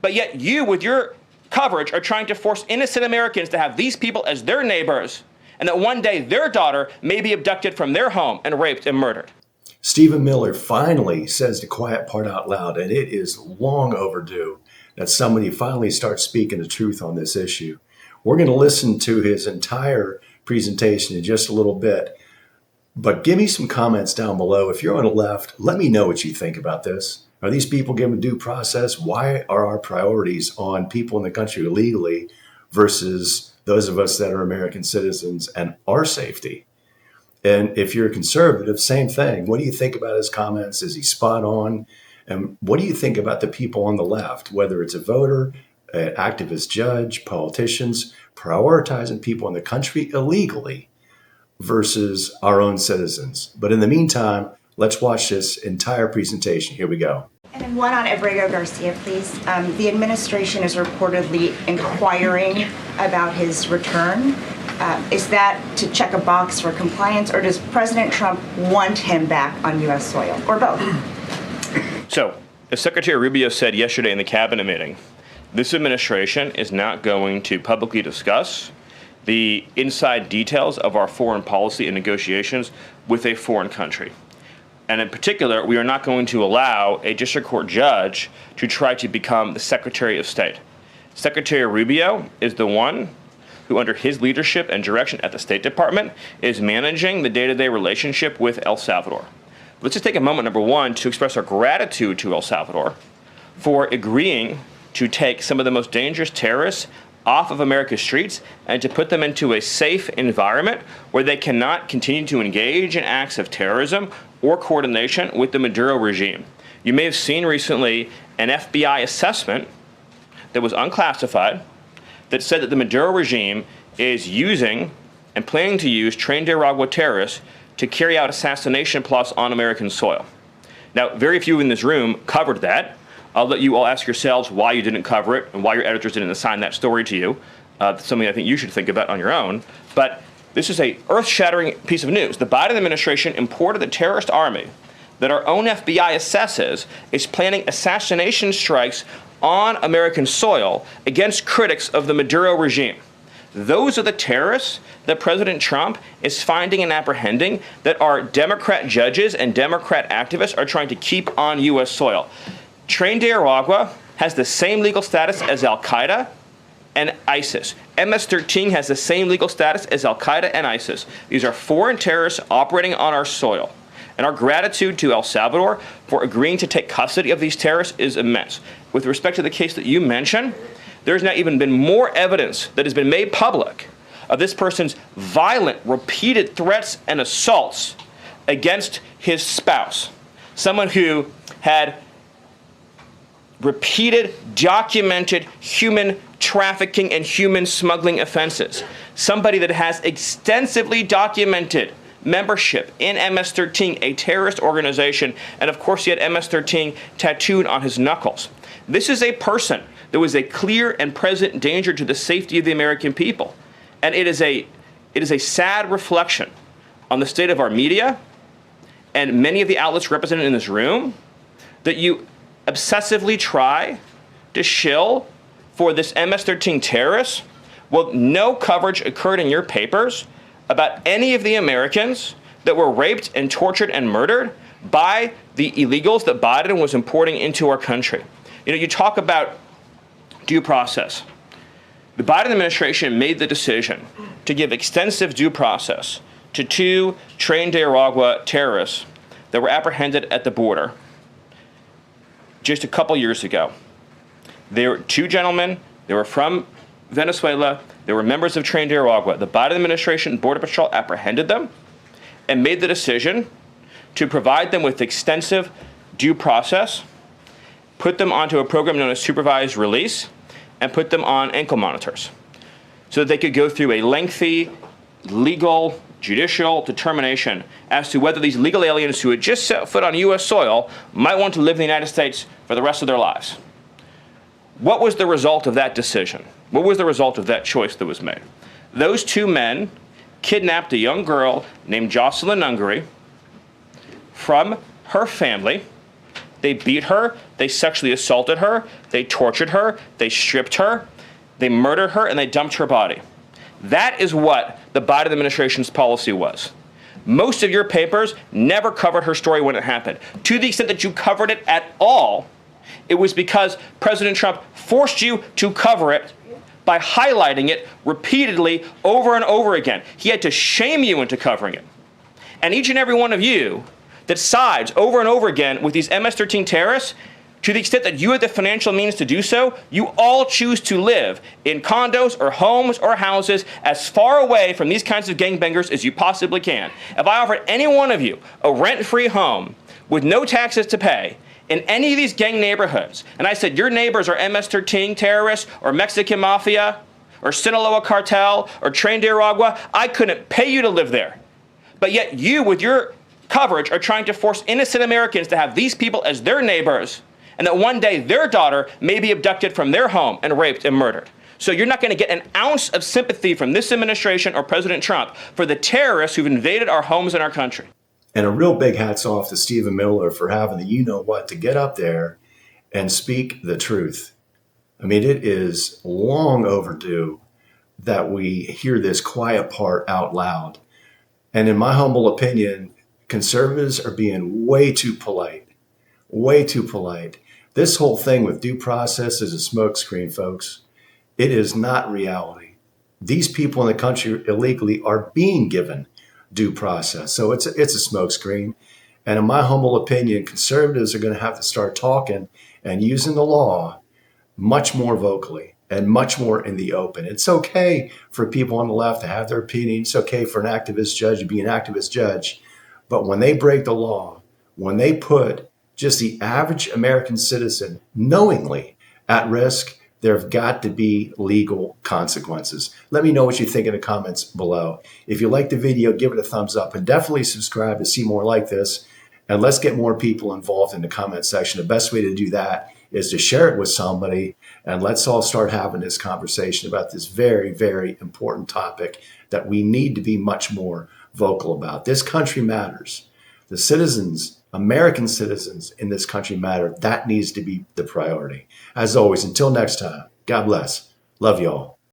But yet you, with your coverage, are trying to force innocent Americans to have these people as their neighbors, and that one day their daughter may be abducted from their home and raped and murdered. Stephen Miller finally says the quiet part out loud, and it is long overdue that somebody finally starts speaking the truth on this issue. We're going to listen to his entire presentation in just a little bit, but give me some comments down below. If you're on the left, let me know what you think about this. Are these people given due process? Why are our priorities on people in the country illegally versus those of us that are American citizens and our safety? And if you're a conservative, same thing. What do you think about his comments? Is he spot on? And what do you think about the people on the left, whether it's a voter, an activist judge, politicians, prioritizing people in the country illegally versus our own citizens? But in the meantime, let's watch this entire presentation. Here we go. And then one on Abrego Garcia, please. The administration is reportedly inquiring about his return. Is that to check a box for compliance, or does President Trump want him back on U.S. soil, or both? So, as Secretary Rubio said yesterday in the cabinet meeting, this administration is not going to publicly discuss the inside details of our foreign policy and negotiations with a foreign country. And in particular, we are not going to allow a district court judge to try to become the Secretary of State. Secretary Rubio is the one who, under his leadership and direction at the State Department, is managing the day-to-day relationship with El Salvador. Let's just take a moment, number one, to express our gratitude to El Salvador for agreeing to take some of the most dangerous terrorists off of America's streets and to put them into a safe environment where they cannot continue to engage in acts of terrorism or coordination with the Maduro regime. You may have seen recently an FBI assessment that was unclassified that said that the Maduro regime is using and planning to use Tren de Aragua terrorists to carry out assassination plots on American soil. Now, very few in this room covered that. I'll let you all ask yourselves why you didn't cover it and why your editors didn't assign that story to you. Something I think you should think about on your own. But this is a earth-shattering piece of news. The Biden administration imported the terrorist army that our own FBI assesses is planning assassination strikes on American soil against critics of the Maduro regime. Those are the terrorists that President Trump is finding and apprehending that our Democrat judges and Democrat activists are trying to keep on U.S. soil. Tren de Aragua has the same legal status as Al-Qaeda and ISIS. MS-13 has the same legal status as Al-Qaeda and ISIS. These are foreign terrorists operating on our soil. And our gratitude to El Salvador for agreeing to take custody of these terrorists is immense. With respect to the case that you mentioned, there's now even been more evidence that has been made public of this person's violent, repeated threats and assaults against his spouse. Someone who had repeated, documented human trafficking and human smuggling offenses. Somebody that has extensively documented membership in MS-13, a terrorist organization, and of course he had MS-13 tattooed on his knuckles. This is a person that was a clear and present danger to the safety of the American people. And it is a sad reflection on the state of our media and many of the outlets represented in this room that you obsessively try to shill for this MS-13 terrorist. Well, no coverage occurred in your papers about any of the Americans that were raped and tortured and murdered by the illegals that Biden was importing into our country. You know, you talk about due process. The Biden administration made the decision to give extensive due process to two Tren de Aragua terrorists that were apprehended at the border just a couple years ago. They were two gentlemen. They were from Venezuela. They were members of Tren de Aragua. The Biden administration Border Patrol apprehended them and made the decision to provide them with extensive due process, put them onto a program known as supervised release, and put them on ankle monitors so that they could go through a lengthy legal judicial determination as to whether these legal aliens who had just set foot on U.S. soil might want to live in the United States for the rest of their lives. What was the result of that decision? What was the result of that choice that was made? Those two men kidnapped a young girl named Jocelyn Ungary from her family They beat her, they sexually assaulted her, they tortured her, they stripped her, they murdered her, and they dumped her body. That is what the Biden administration's policy was. Most of your papers never covered her story when it happened. To the extent that you covered it at all, it was because President Trump forced you to cover it by highlighting it repeatedly over and over again. He had to shame you into covering it. And each and every one of you that sides over and over again with these MS-13 terrorists, to the extent that you have the financial means to do so, you all choose to live in condos or homes or houses as far away from these kinds of gangbangers as you possibly can. If I offered any one of you a rent-free home with no taxes to pay in any of these gang neighborhoods, and I said your neighbors are MS-13 terrorists or Mexican mafia or Sinaloa cartel or Tren de Aragua, I couldn't pay you to live there. But yet you, with your coverage, are trying to force innocent Americans to have these people as their neighbors, and that one day their daughter may be abducted from their home and raped and murdered. So you're not going to get an ounce of sympathy from this administration or President Trump for the terrorists who've invaded our homes and our country. And a real big hats off to Stephen Miller for having the you-know-what to get up there and speak the truth. I mean, it is long overdue that we hear this quiet part out loud. And in my humble opinion, conservatives are being way too polite. Way too polite. This whole thing with due process is a smokescreen, folks. It is not reality. These people in the country illegally are being given due process. So it's a smokescreen. And in my humble opinion, conservatives are going to have to start talking and using the law much more vocally and much more in the open. It's okay for people on the left to have their opinion. It's okay for an activist judge to be an activist judge. But when they break the law, when they put just the average American citizen knowingly at risk, there have got to be legal consequences. Let me know what you think in the comments below. If you like the video, give it a thumbs up and definitely subscribe to see more like this. And let's get more people involved in the comment section. The best way to do that is to share it with somebody, and let's all start having this conversation about this very, very important topic that we need to be much more vocal about. This country matters. The citizens, American citizens in this country matter. That needs to be the priority. As always, until next time, God bless. Love you all.